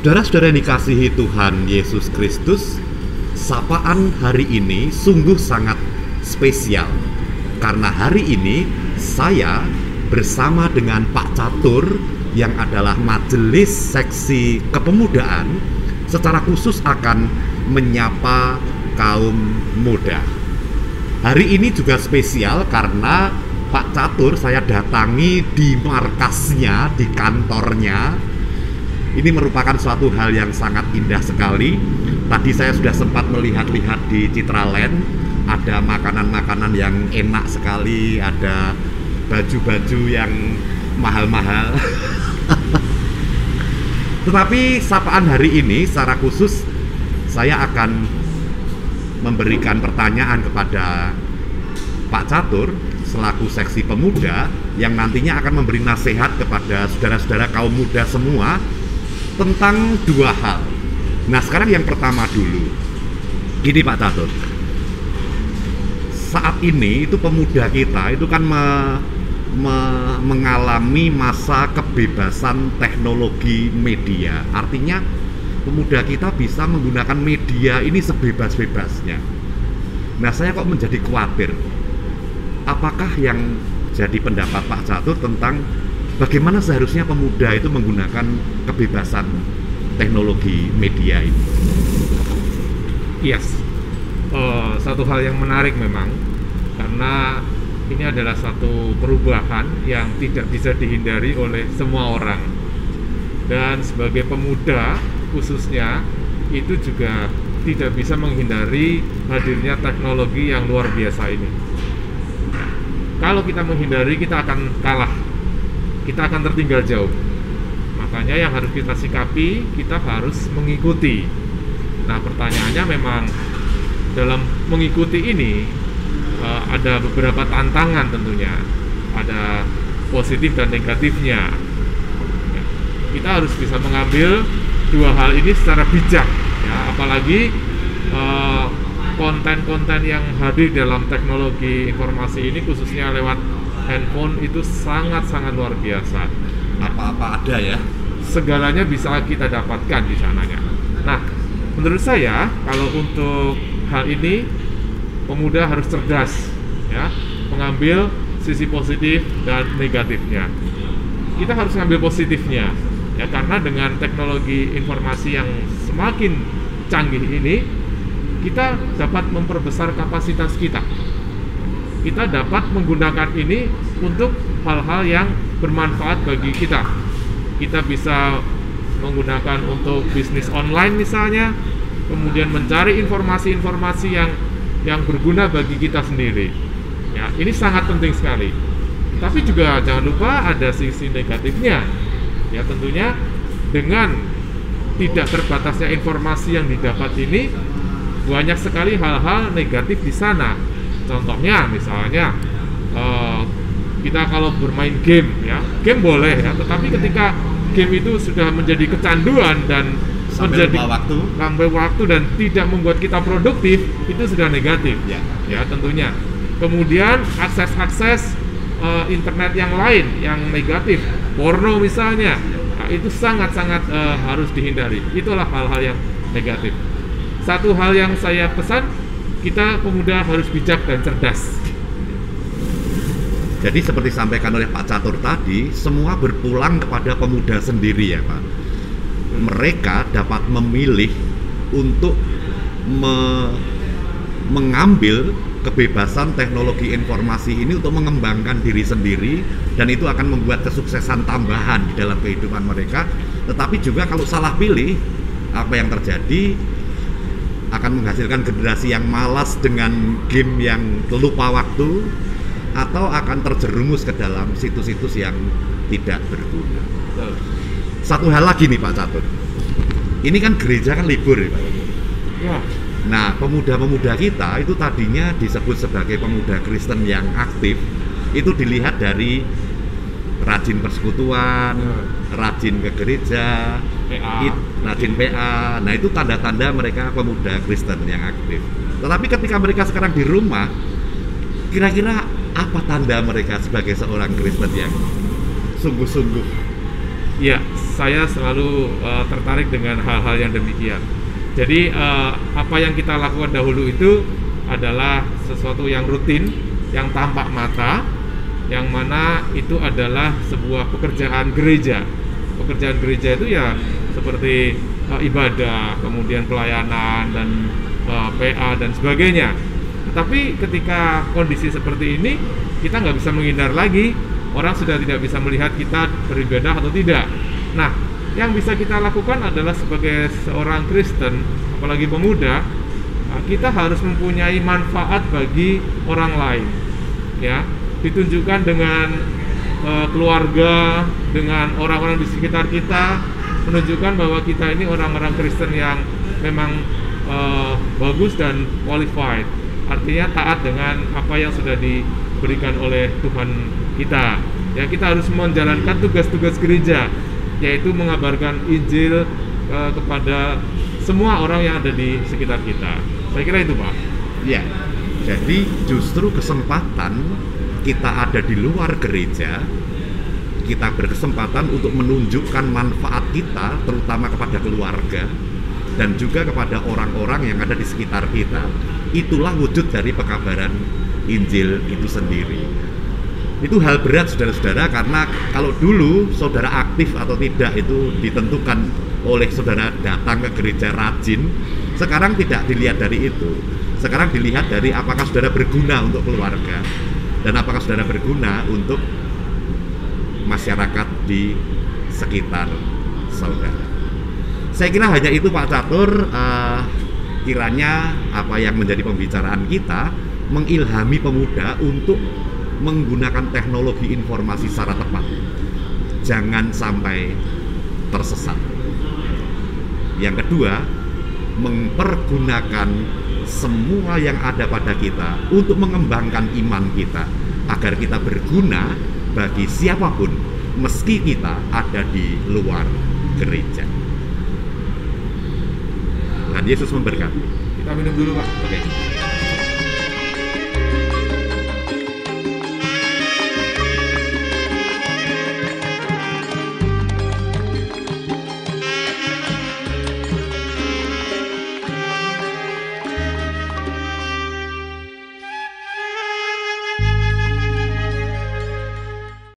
Saudara-saudara yang dikasihi Tuhan Yesus Kristus, sapaan hari ini sungguh sangat spesial. Karena hari ini saya bersama dengan Pak Catur yang adalah majelis seksi kepemudaan secara khusus akan menyapa kaum muda. Hari ini juga spesial karena Pak Catur saya datangi di markasnya, di kantornya. Ini merupakan suatu hal yang sangat indah sekali. Tadi saya sudah sempat melihat-lihat di Citraland, ada makanan-makanan yang enak sekali, ada baju-baju yang mahal-mahal. Tetapi sapaan hari ini secara khusus saya akan memberikan pertanyaan kepada Pak Catur selaku seksi pemuda yang nantinya akan memberi nasihat kepada saudara-saudara kaum muda semua tentang dua hal. Nah, sekarang yang pertama dulu. Gini Pak Catur, saat ini itu pemuda kita itu kan mengalami masa kebebasan teknologi media. Artinya pemuda kita bisa menggunakan media ini sebebas-bebasnya. Nah, saya kok menjadi khawatir. Apakah yang jadi pendapat Pak Catur tentang bagaimana seharusnya pemuda itu menggunakan kebebasan teknologi media ini? Yes, satu hal yang menarik memang, karena ini adalah satu perubahan yang tidak bisa dihindari oleh semua orang. Dan sebagai pemuda khususnya, itu juga tidak bisa menghindari hadirnya teknologi yang luar biasa ini. Kalau kita menghindari, kita akan kalah, kita akan tertinggal jauh. Makanya yang harus kita sikapi, kita harus mengikuti. Nah, pertanyaannya memang dalam mengikuti ini ada beberapa tantangan tentunya, ada positif dan negatifnya. Kita harus bisa mengambil dua hal ini secara bijak, ya, apalagi konten-konten yang hadir dalam teknologi informasi ini khususnya lewat handphone itu sangat-sangat luar biasa. Apa-apa ada ya. Segalanya bisa kita dapatkan di sananya. Nah, menurut saya kalau untuk hal ini pemuda harus cerdas, ya, mengambil sisi positif dan negatifnya. Kita harus mengambil positifnya, ya, karena dengan teknologi informasi yang semakin canggih ini, kita dapat memperbesar kapasitas kita. Kita dapat menggunakan ini untuk hal-hal yang bermanfaat bagi kita. Kita bisa menggunakan untuk bisnis online misalnya, kemudian mencari informasi-informasi yang berguna bagi kita sendiri. Ya, ini sangat penting sekali. Tapi juga jangan lupa ada sisi negatifnya. Ya, tentunya dengan tidak terbatasnya informasi yang didapat ini, banyak sekali hal-hal negatif di sana. Contohnya misalnya kita kalau bermain game, ya, game boleh ya, tetapi ketika game itu sudah menjadi kecanduan dan sampai waktu dan tidak membuat kita produktif, itu sudah negatif, ya, ya tentunya. Kemudian akses internet yang lain yang negatif, porno misalnya, nah, itu sangat-sangat harus dihindari. Itulah hal-hal yang negatif. Satu hal yang saya pesan, kita pemuda harus bijak dan cerdas. Jadi seperti sampaikan oleh Pak Catur tadi, semua berpulang kepada pemuda sendiri ya Pak. Mereka dapat memilih untuk mengambil kebebasan teknologi informasi ini untuk mengembangkan diri sendiri, dan itu akan membuat kesuksesan tambahan di dalam kehidupan mereka. Tetapi juga kalau salah pilih, apa yang terjadi akan menghasilkan generasi yang malas dengan game yang lupa waktu, atau akan terjerumus ke dalam situs-situs yang tidak berguna. Satu hal lagi nih Pak Catur, ini kan gereja kan libur ya Pak. Ya. Nah, pemuda-pemuda kita itu tadinya disebut sebagai pemuda Kristen yang aktif, itu dilihat dari rajin persekutuan, rajin ke gereja, rajin PA. Nah, itu tanda-tanda mereka pemuda Kristen yang aktif. Tetapi ketika mereka sekarang di rumah, kira-kira apa tanda mereka sebagai seorang Kristen yang sungguh-sungguh? Ya, saya selalu tertarik dengan hal-hal yang demikian. Jadi apa yang kita lakukan dahulu itu adalah sesuatu yang rutin, yang tampak mata, yang mana itu adalah sebuah pekerjaan gereja. Pekerjaan gereja itu ya seperti ibadah, kemudian pelayanan dan PA dan sebagainya. Tapi ketika kondisi seperti ini, kita nggak bisa menghindar lagi. Orang sudah tidak bisa melihat kita beribadah atau tidak. Nah, yang bisa kita lakukan adalah sebagai seorang Kristen, apalagi pemuda, kita harus mempunyai manfaat bagi orang lain. Ya, ditunjukkan dengan keluarga, dengan orang-orang di sekitar kita, menunjukkan bahwa kita ini orang-orang Kristen yang memang bagus dan qualified. Artinya taat dengan apa yang sudah diberikan oleh Tuhan kita. Ya, kita harus menjalankan tugas-tugas gereja, yaitu mengabarkan Injil kepada semua orang yang ada di sekitar kita. Saya kira itu, Pak. Ya, jadi justru kesempatan kita ada di luar gereja, kita berkesempatan untuk menunjukkan manfaat kita, terutama kepada keluarga dan juga kepada orang-orang yang ada di sekitar kita. Itulah wujud dari pekabaran Injil itu sendiri. Itu hal berat, saudara-saudara, karena kalau dulu saudara aktif atau tidak itu ditentukan oleh saudara datang ke gereja rajin. Sekarang tidak dilihat dari itu. Sekarang dilihat dari apakah saudara berguna untuk keluarga dan apakah saudara berguna untuk masyarakat di sekitar saudara. Saya kira hanya itu, Pak Catur. Kiranya apa yang menjadi pembicaraan kita mengilhami pemuda untuk menggunakan teknologi informasi secara tepat. Jangan sampai tersesat. Yang kedua, mempergunakan semua yang ada pada kita untuk mengembangkan iman kita agar kita berguna bagi siapapun meski kita ada di luar gereja. Tuhan Yesus memberkati. Kita minum dulu, Pak. Oke.